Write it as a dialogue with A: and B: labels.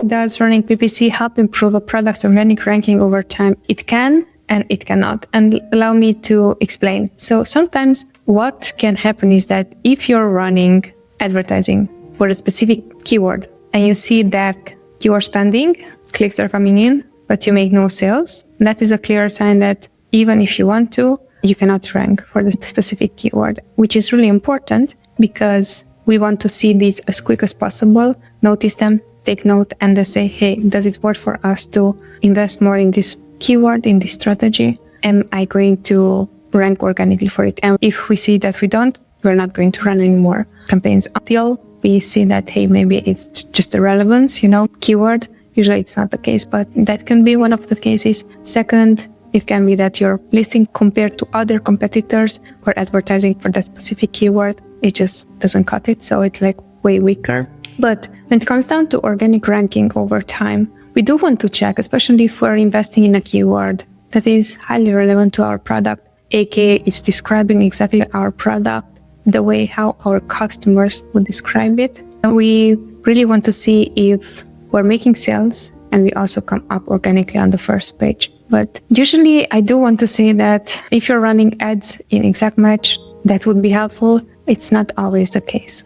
A: Does running PPC help improve a product's organic ranking over time? It can and it cannot. And allow me to explain. So sometimes what can happen is that if you're running advertising for a specific keyword and you see that you are spending, clicks are coming in, but you make no sales, that is a clear sign that even if you want to, you cannot rank for the specific keyword, which is really important because we want to see these as quick as possible, notice them, take note, and then say, hey, does it work for us to invest more in this keyword, in this strategy? Am I going to rank organically for it? And if we see that we don't, we're not going to run any more campaigns until we see that, hey, maybe it's just a relevance, keyword. Usually it's not the case, but that can be one of the cases. Second, it can be that your listing compared to other competitors or advertising for that specific keyword, it just doesn't cut it. So it's like way weaker. But when it comes down to organic ranking over time, we do want to check, especially if we're investing in a keyword that is highly relevant to our product, aka it's describing exactly our product, the way how our customers would describe it. And we really want to see if we're making sales and we also come up organically on the first page. But usually I do want to say that if you're running ads in exact match, that would be helpful. It's not always the case.